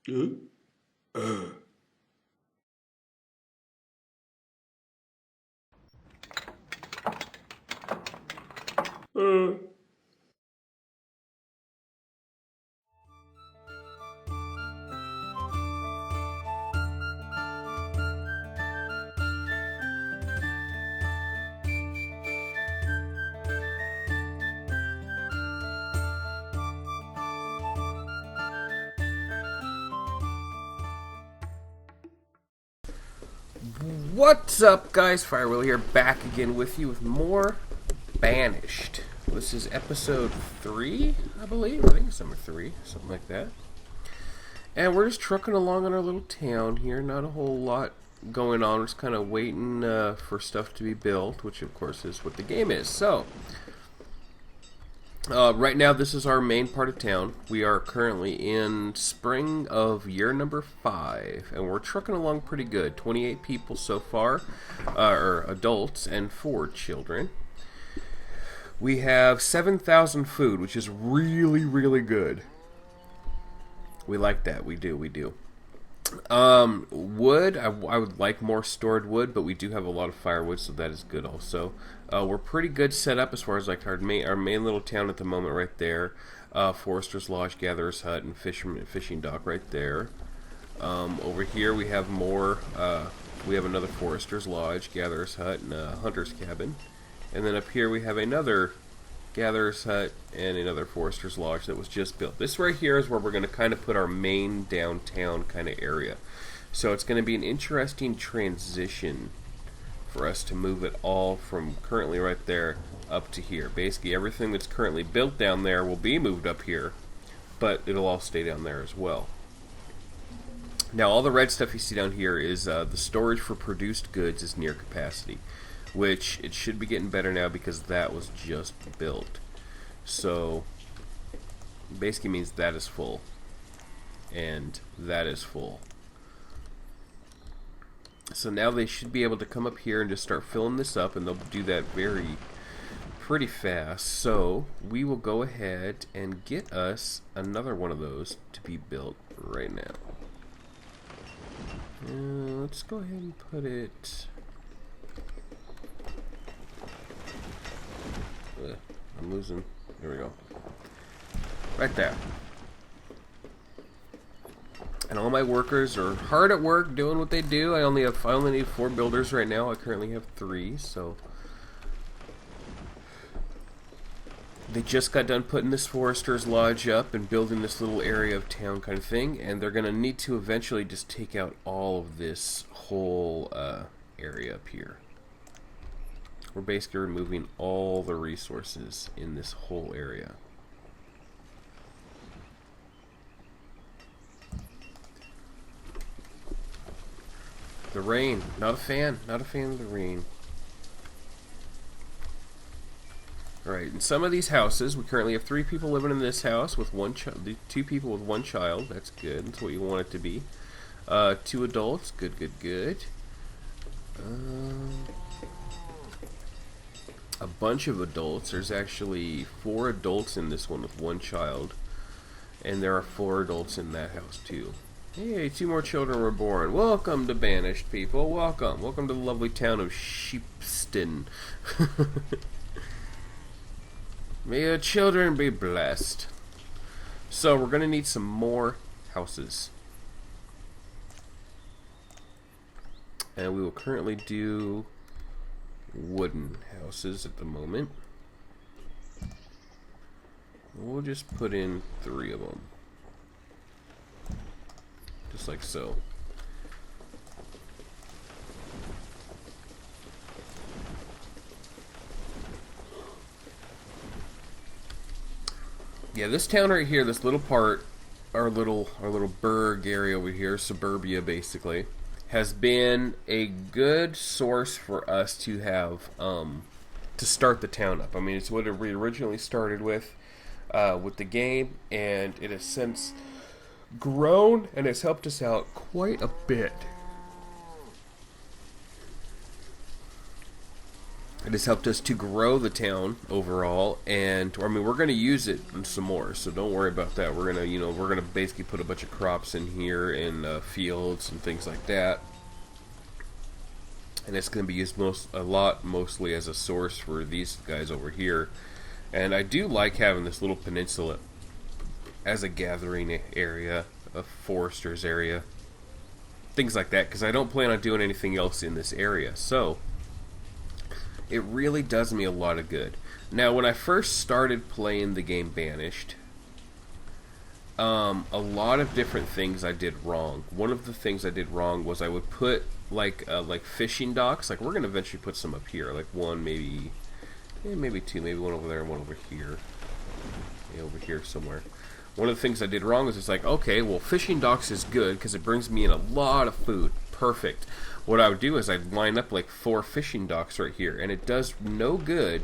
Uh, uh, uh. What's up, guys? Firewheel here, back again with you with more Banished. This is episode 3, I believe. I think it's number 3, something like that. And we're just trucking along in our little town here. Not a whole lot going on. We're just kind of waiting for stuff to be built, which of course is what the game is. So, right now, this is our main part of town. We are currently in spring of year number 5, and we're trucking along pretty good. 28 people so far, or adults, and 4 children. We have 7,000 food, which is really, really good. We like that. We do. Wood, I would like more stored wood, but we do have a lot of firewood, so that is good also. We're pretty good set up as far as like our main little town at the moment right there. Forester's Lodge, Gatherer's Hut, and fishing dock right there. Over here we have more, we have another Forester's Lodge, Gatherer's Hut, and a Hunter's Cabin. And then up here we have another Gatherer's Hut and another Forester's Lodge that was just built. This right here is where we're going to kind of put our main downtown kind of area. So it's going to be an interesting transition for us to move it all from currently right there up to here. Basically everything that's currently built down there will be moved up here, but it'll all stay down there as well. Now all the red stuff you see down here is the storage for produced goods is near capacity, which it should be getting better now because that was just built. So basically means that is full and that is full. So now they should be able to come up here and just start filling this up, and they'll do that pretty fast. So we will go ahead and get us another one of those to be built right now. Let's go ahead and put it. I'm losing. There we go. Right there. And all my workers are hard at work doing what they do. I only need 4 builders right now. I currently have 3, so they just got done putting this Forester's Lodge up and building this little area of town kind of thing, and they're gonna need to eventually just take out all of this whole area up here. We're basically removing all the resources in this whole area. The rain, not a fan of the rain. Alright, in some of these houses, we currently have 3 people living in this house with 2 people with 1 child. That's good, that's what you want it to be. 2 adults, good. A bunch of adults. There's actually 4 adults in this one with 1 child, and there are 4 adults in that house too. Hey, 2 more children were born. Welcome to Banished, people. Welcome to the lovely town of Sheepston. May your children be blessed. So we're gonna need some more houses, and we will currently do wooden houses at the moment. We'll just put in 3 of them, just like so. Yeah, this town right here, this little part, our little burg area over here, suburbia basically, has been a good source for us to have to start the town up. I mean, it's what we originally started with the game, and it has since grown and has helped us out quite a bit. It has helped us to grow the town overall, and I mean we're going to use it some more. So don't worry about that. We're gonna, we're gonna basically put a bunch of crops in here and fields and things like that, and it's going to be used mostly as a source for these guys over here. And I do like having this little peninsula as a gathering area, a forester's area, things like that, because I don't plan on doing anything else in this area. So it really does me a lot of good. Now, when I first started playing the game Banished, a lot of different things I did wrong. One of the things I did wrong was I would put like fishing docks. Like, we're gonna eventually put some up here, like one, maybe two, maybe one over there and one over here, over here somewhere. One of the things I did wrong was it's like, okay, well, fishing docks is good because it brings me in a lot of food. Perfect. What I would do is I'd line up like 4 fishing docks right here, and it does no good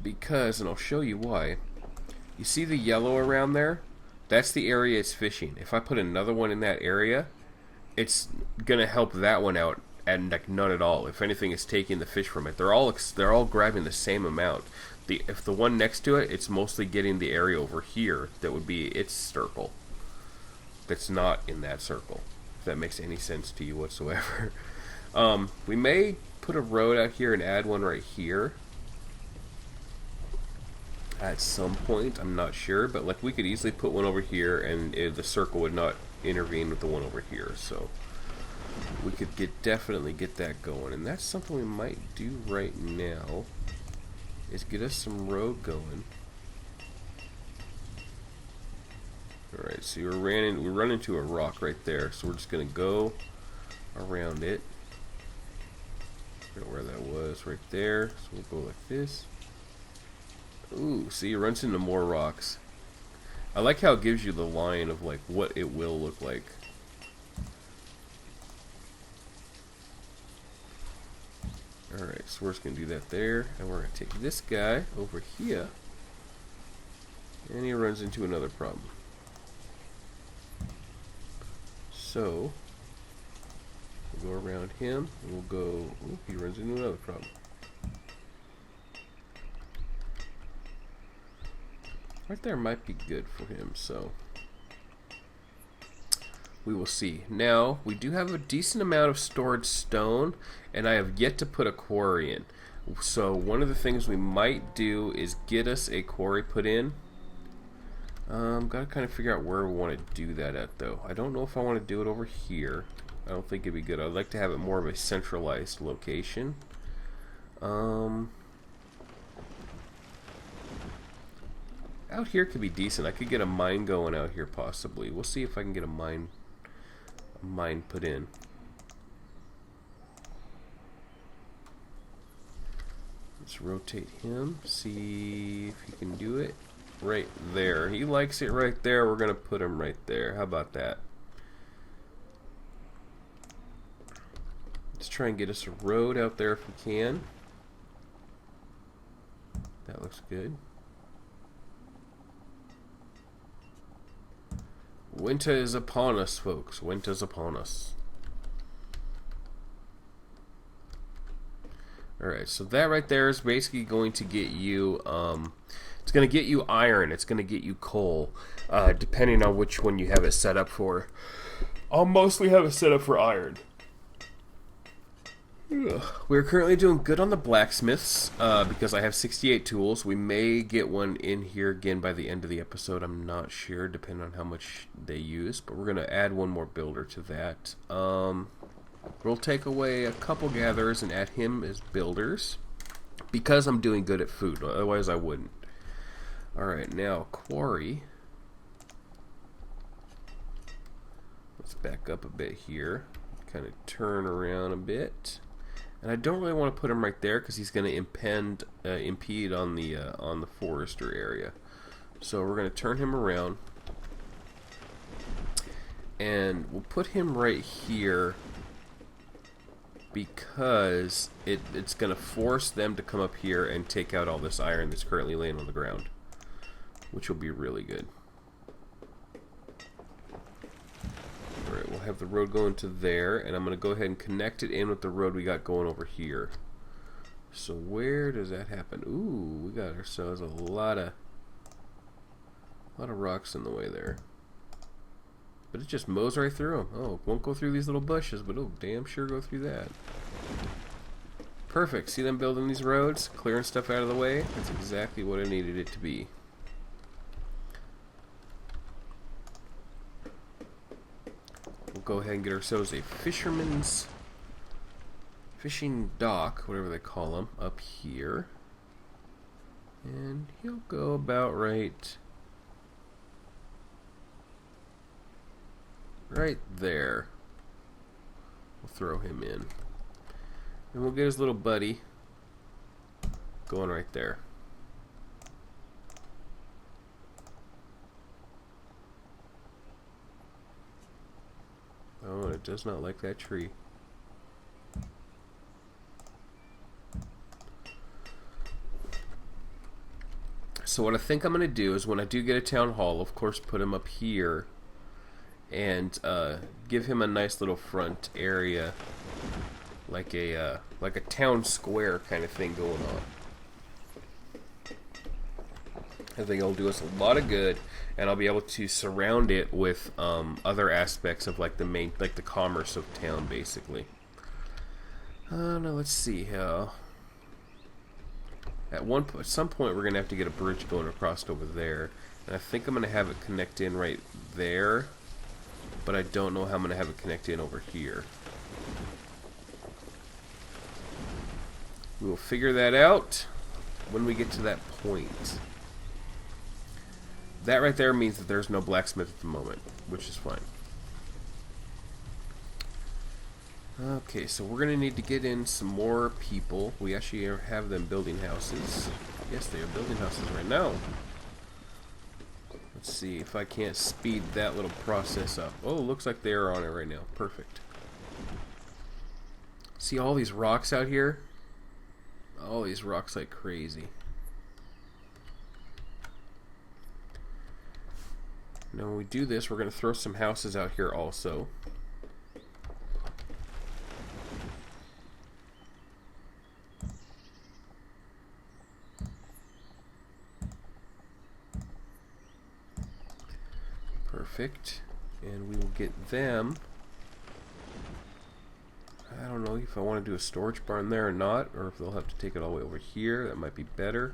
because, and I'll show you why. You see the yellow around there? That's the area it's fishing. If I put another one in that area, it's gonna help that one out, and like none at all. If anything, it's taking the fish from it. They're all grabbing the same amount. If the one next to it, it's mostly getting the area over here that would be its circle. That's not in that circle. If that makes any sense to you whatsoever. We may put a road out here and add one right here at some point. I'm not sure, but like we could easily put one over here, and the circle would not intervene with the one over here. So we could definitely get that going, and that's something we might do right now. Is get us some road going. Alright, so we run into a rock right there, so we're just gonna go around it. I don't know where that was, right there. So we'll go like this. Ooh, see, it runs into more rocks. I like how it gives you the line of like what it will look like. Alright, so we're just going to do that there, and we're going to take this guy over here, and he runs into another problem. So, we'll go around him, and we'll go, ooh, he runs into another problem. Right there might be good for him, so we will see. Now, we do have a decent amount of stored stone, and I have yet to put a quarry in. So one of the things we might do is get us a quarry put in. Gotta kind of figure out where we want to do that at, though. I don't know if I want to do it over here. I don't think it'd be good. I'd like to have it more of a centralized location. Out here could be decent. I could get a mine going out here, possibly. We'll see if I can get a mine put in. Let's rotate him, see if he can do it. Right there. He likes it right there. We're going to put him right there. How about that? Let's try and get us a road out there if we can. That looks good. Winter is upon us, folks. Winter's upon us. Alright, so that right there is basically going to get you, it's going to get you iron, it's going to get you coal, depending on which one you have it set up for. I'll mostly have it set up for iron. We're currently doing good on the blacksmiths, because I have 68 tools. We may get one in here again by the end of the episode. I'm not sure, depending on how much they use. But we're going to add one more builder to that. We'll take away a couple gatherers and add him as builders, because I'm doing good at food. Otherwise I wouldn't. Alright, now quarry. Let's back up a bit here. Kind of turn around a bit. And I don't really want to put him right there because he's going to impede on the forester area. So we're going to turn him around, and we'll put him right here because it's going to force them to come up here and take out all this iron that's currently laying on the ground, which will be really good. Alright, we'll have the road going to there, and I'm going to go ahead and connect it in with the road we got going over here. So where does that happen? Ooh, we got ourselves a lot of rocks in the way there. But it just mows right through them. Oh, it won't go through these little bushes, but it'll damn sure go through that. Perfect. See them building these roads, clearing stuff out of the way? That's exactly what I needed it to be. We'll go ahead and get ourselves a fishing dock, whatever they call them, up here. And he'll go about right there. We'll throw him in. And we'll get his little buddy going right there. Oh, it does not like that tree. So what I think I'm going to do is when I do get a town hall, of course, put him up here and give him a nice little front area, like a town square kind of thing going on. I think it'll do us a lot of good, and I'll be able to surround it with other aspects of like the commerce of town, basically. Now let's see how. At some point, we're gonna have to get a bridge going across over there, and I think I'm gonna have it connect in right there, but I don't know how I'm gonna have it connect in over here. We will figure that out when we get to that point. That right there means that there's no blacksmith at the moment, which is fine. Okay, so we're going to need to get in some more people. We actually have them building houses. Yes, they are building houses right now. Let's see if I can't speed that little process up. Oh, looks like they are on it right now. Perfect. See all these rocks out here? All these rocks like crazy. Now when we do this, we're going to throw some houses out here also. Perfect. And we will get them. I don't know if I want to do a storage barn there or not, or if they'll have to take it all the way over here. That might be better.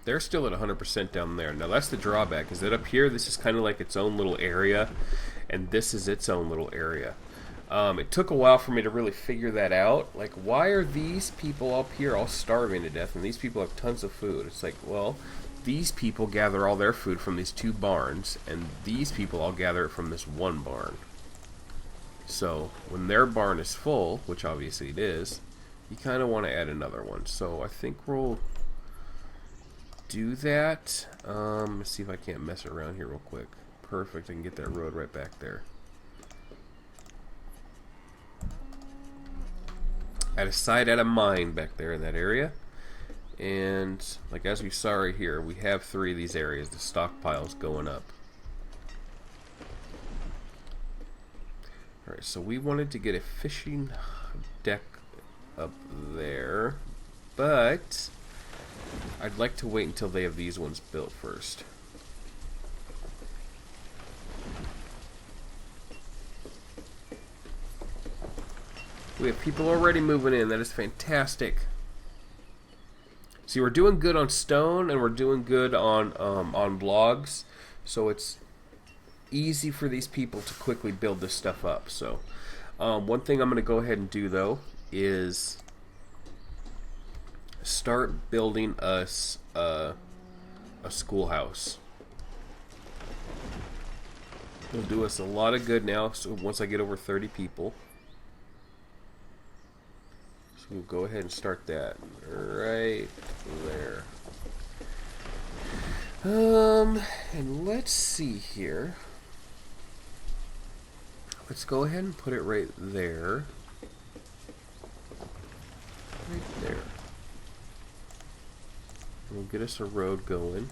They're still at 100% down there. Now that's the drawback, is that up here this is kind of like its own little area, and this is its own little area. It took a while for me to really figure that out. Like, why are these people up here all starving to death and these people have tons of food? It's like, well, these people gather all their food from these two barns, and these people all gather it from this one barn. So when their barn is full, which obviously it is, you kind of want to add another one. So I think we'll do that. Let's see if I can't mess around here real quick. Perfect, I can get that road right back there. Out of sight, out of mind back there in that area. And like as we saw right here, we have 3 of these areas. The stockpile's going up. Alright, so we wanted to get a fishing deck up there, but I'd like to wait until they have these ones built first. We have people already moving in. That is fantastic. See, we're doing good on stone, and we're doing good on logs, so it's easy for these people to quickly build this stuff up. So, one thing I'm going to go ahead and do though is start building us a schoolhouse. It'll do us a lot of good now. So once I get over 30 people. We'll go ahead and start that right there. And let's see here. Let's go ahead and put it right there. Right there. We'll get us a road going.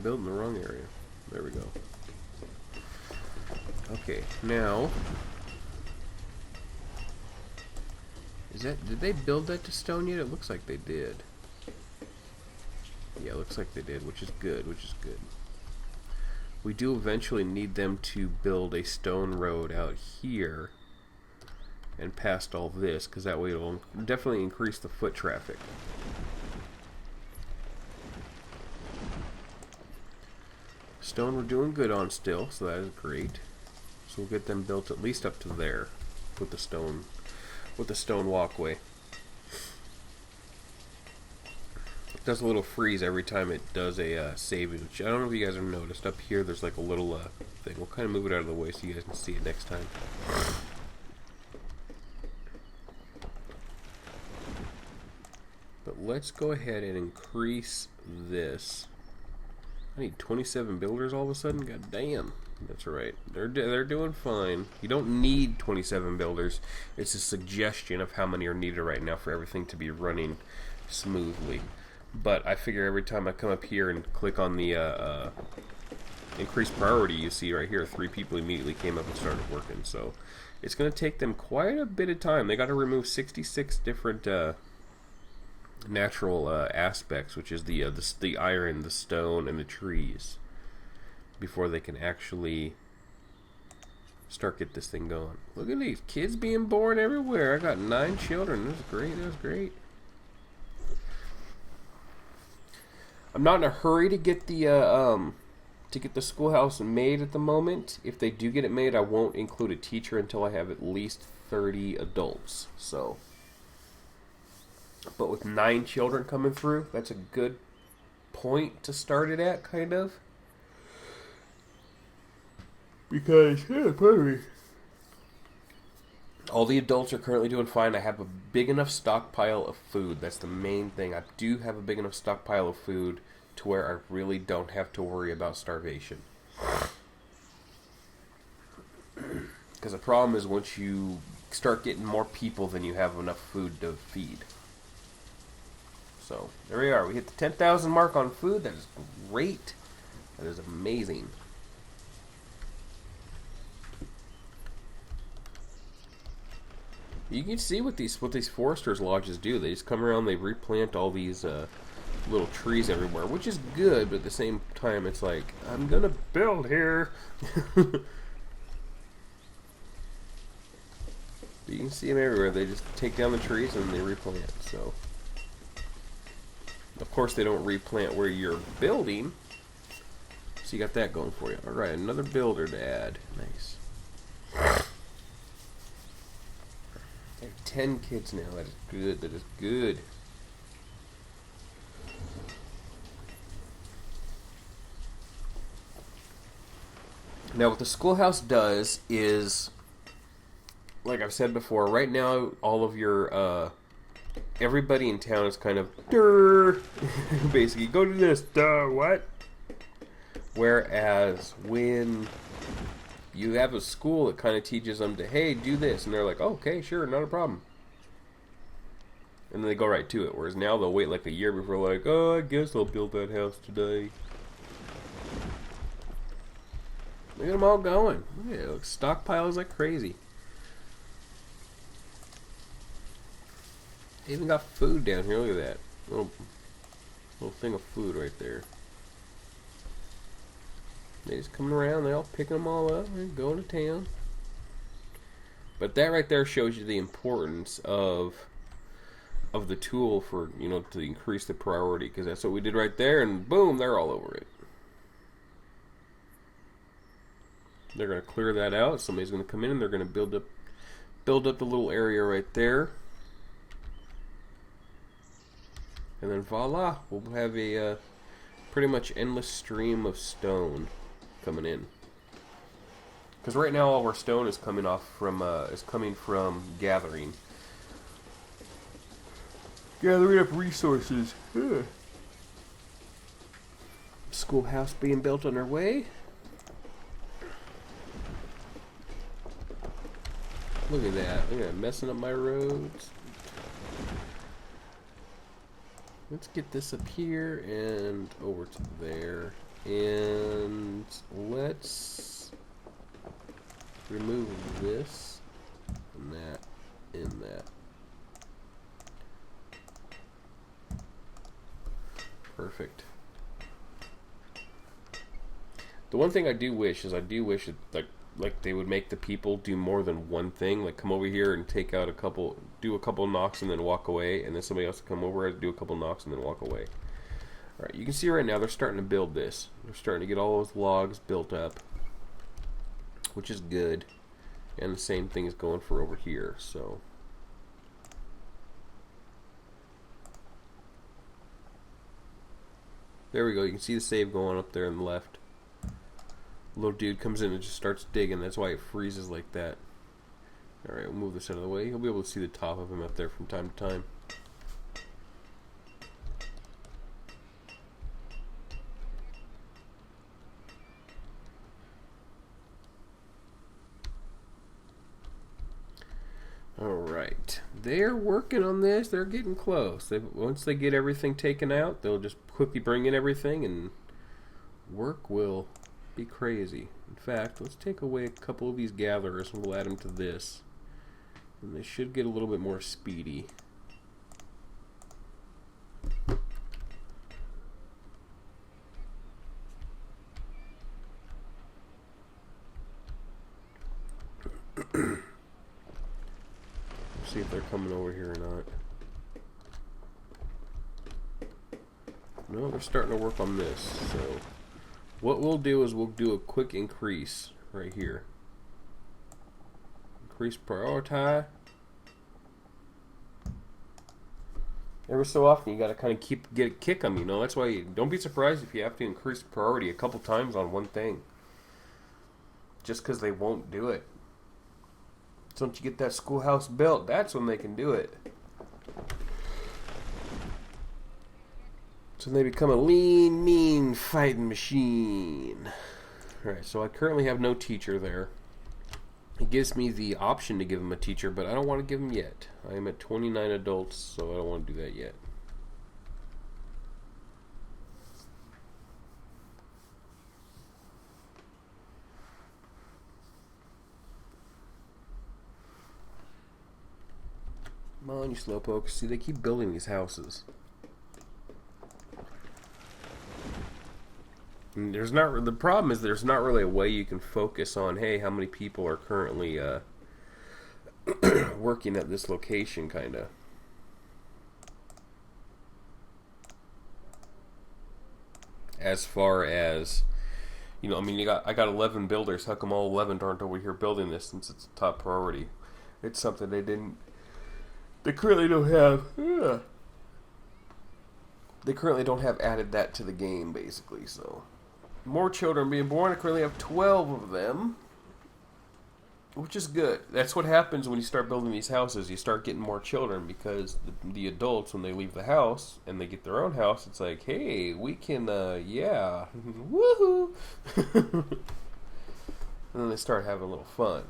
built in the wrong area. There we go. Okay, now... Did they build that to stone yet? It looks like they did. Yeah, it looks like they did, which is good, We do eventually need them to build a stone road out here and past all this, because that way it'll definitely increase the foot traffic. Stone we're doing good on still, so that is great. So we'll get them built at least up to there with the stone walkway. It does a little freeze every time it does a save, which I don't know if you guys have noticed. Up here there's like a little thing. We'll kind of move it out of the way so you guys can see it next time. But let's go ahead and increase this. I need 27 builders all of a sudden? God damn. That's right. They're doing fine. You don't need 27 builders. It's a suggestion of how many are needed right now for everything to be running smoothly. But I figure every time I come up here and click on the increased priority, you see right here, 3 people immediately came up and started working. So it's going to take them quite a bit of time. They got to remove 66 different natural aspects, which is the iron, the stone, and the trees, before they can actually get this thing going. Look at these kids being born everywhere. I got 9 children. That was great. That was great. I'm not in a hurry to get the schoolhouse made at the moment. If they do get it made, I won't include a teacher until I have at least 30 adults. So, but with 9 children coming through, that's a good point to start it at, kind of. Because, all the adults are currently doing fine. I have a big enough stockpile of food. That's the main thing. I do have a big enough stockpile of food to where I really don't have to worry about starvation. Because the problem is once you start getting more people than you have enough food to feed. So, there we are. We hit the 10,000 mark on food. That is great. That is amazing. You can see what these foresters lodges do. They just come around, they replant all these little trees everywhere, which is good, but at the same time it's like, I'm gonna build here. You can see them everywhere. They just take down the trees and they replant. So, of course they don't replant where you're building. So you got that going for you. Alright, another builder to add. Nice. 10 kids now. That is good. That is good. Now, what the schoolhouse does is, like I've said before, right now, all of your, everybody in town is kind of, basically, go do this, what? Whereas, when you have a school that kind of teaches them to, hey, do this, and they're like, oh, okay, sure, not a problem. And then they go right to it. Whereas now they'll wait like a year before, like, oh, I guess I'll build that house today. Look at them all going. Look at it. Look, stockpiles like crazy. They even got food down here. Look at that. Little thing of food right there. They just coming around, they all picking them all up and going to town. But that right there shows you the importance of the tool for, you know, to increase the priority, because that's what we did right there, and boom, they're all over it. They're going to clear that out. Somebody's going to come in and they're going to build up the little area right there. And then voila, we'll have a pretty much endless stream of stone coming in. Because right now all our stone is coming from gathering up resources. Schoolhouse being built on our way. Look at that. Look at that, messing up my roads. Let's get this up here and over to there. And let's remove this and that and that. Perfect. The one thing I do wish is like they would make the people do more than one thing. Like come over here and take out do a couple knocks and then walk away, and then somebody else will come over and do a couple knocks and then walk away. Alright, you can see right now they're starting to build this. They're starting to get all those logs built up, which is good. And the same thing is going for over here, so. There we go, you can see the save going up there on the left. Little dude comes in and just starts digging, that's why it freezes like that. Alright, we'll move this out of the way. You'll be able to see the top of him up there from time to time. Alright, they're working on this. They're getting close. Once they get everything taken out, they'll just quickly bring in everything and work will be crazy. In fact, let's take away a couple of these gatherers and we'll add them to this. And they should get a little bit more speedy. See if they're coming over here or not. No, they're starting to work on this. So what we'll do is we'll do a quick increase right here. Increase priority. Every so often you gotta kind of kick them, you know. That's why you don't be surprised if you have to increase priority a couple times on one thing. Just because they won't do it. So once you get that schoolhouse built, that's when they can do it. So they become a lean, mean fighting machine. Alright, so I currently have no teacher there. It gives me the option to give him a teacher, but I don't want to give him yet. I am at 29 adults, so I don't want to do that yet. Come on, you slowpokes. See, they keep building these houses. And the problem is there's not really a way you can focus on, hey, how many people are currently working at this location, kind of. As far as, you know, I mean, I got 11 builders. How come all 11 aren't over here building this since it's a top priority? It's something they currently don't have. They currently don't have added that to the game, basically. So, more children being born. I currently have 12 of them, which is good. That's what happens when you start building these houses. You start getting more children because the adults, when they leave the house and they get their own house, it's like, hey, we can, yeah, woohoo! And then they start having a little fun.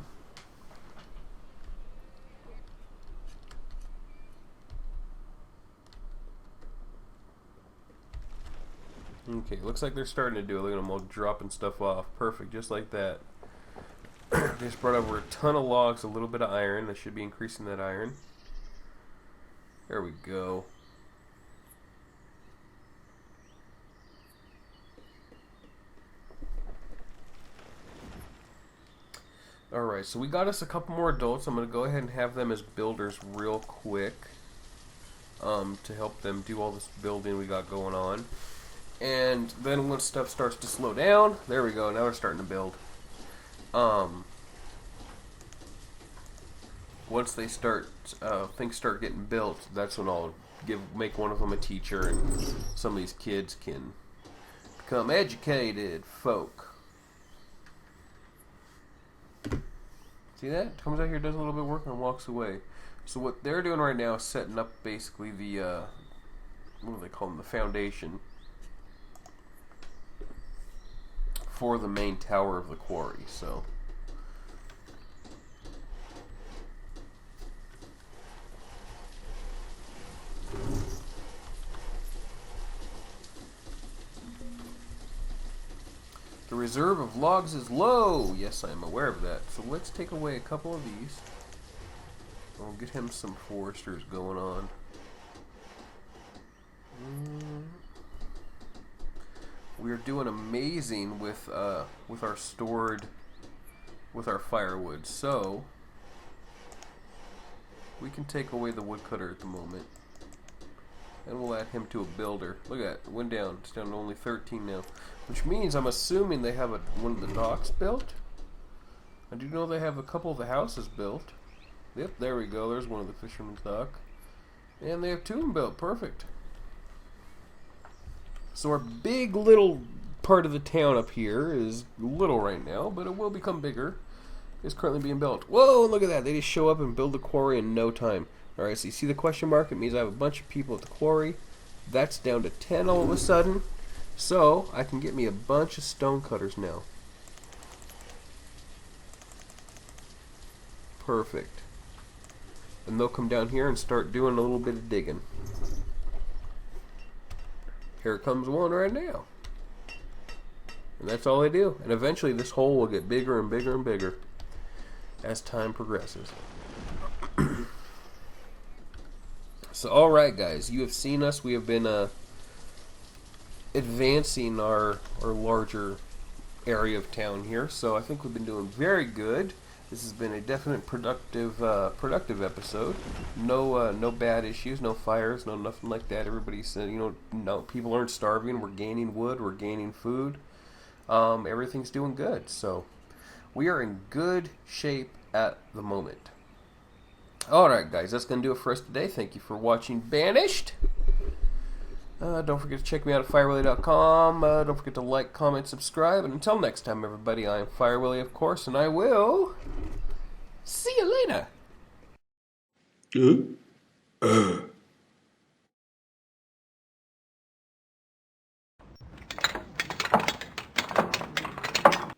Okay, looks like they're starting to do it. Look at them all dropping stuff off. Perfect, just like that. They just brought over a ton of logs, a little bit of iron. They should be increasing that iron. There we go. Alright, so we got us a couple more adults. I'm going to go ahead and have them as builders real quick to help them do all this building we got going on. And then once stuff starts to slow down, there we go, now they're starting to build. Once they start, things start getting built, that's when I'll make one of them a teacher, and some of these kids can become educated folk. See that? Comes out here, does a little bit of work, and walks away. So what they're doing right now is setting up basically the, what do they call them, the foundation for the main tower of the quarry. So The reserve of logs is low. Yes, I am aware of that. So let's take away a couple of these. We'll get him some foresters going on. We are doing amazing with our firewood. So we can take away the woodcutter at the moment. And we'll add him to a builder. Look at that, it went down. It's down to only 13 now. Which means I'm assuming they have one of the docks built. I do know they have a couple of the houses built. Yep, there we go. There's one of the fisherman's dock. And they have 2 of them built. Perfect. So our big little part of the town up here is little right now, but it will become bigger. It's currently being built. Whoa, look at that. They just show up and build the quarry in no time. Alright, so you see the question mark? It means I have a bunch of people at the quarry. That's down to 10 all of a sudden. So, I can get me a bunch of stone cutters now. Perfect. And they'll come down here and start doing a little bit of digging. Here comes one right now. And that's all they do. And eventually this hole will get bigger and bigger and bigger as time progresses. So, alright guys, you have seen us. We have been advancing our larger area of town here. So I think we've been doing very good. This has been a definite productive episode. No bad issues, no fires, no nothing like that. Everybody said, no, people aren't starving. We're gaining wood. We're gaining food. Everything's doing good. So we are in good shape at the moment. Alright guys, that's going to do it for us today. Thank you for watching Banished. Don't forget to check me out at FireWilly.com. Don't forget to like, comment, subscribe. And until next time, everybody, I am FireWilly, of course, and I will see you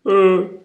later.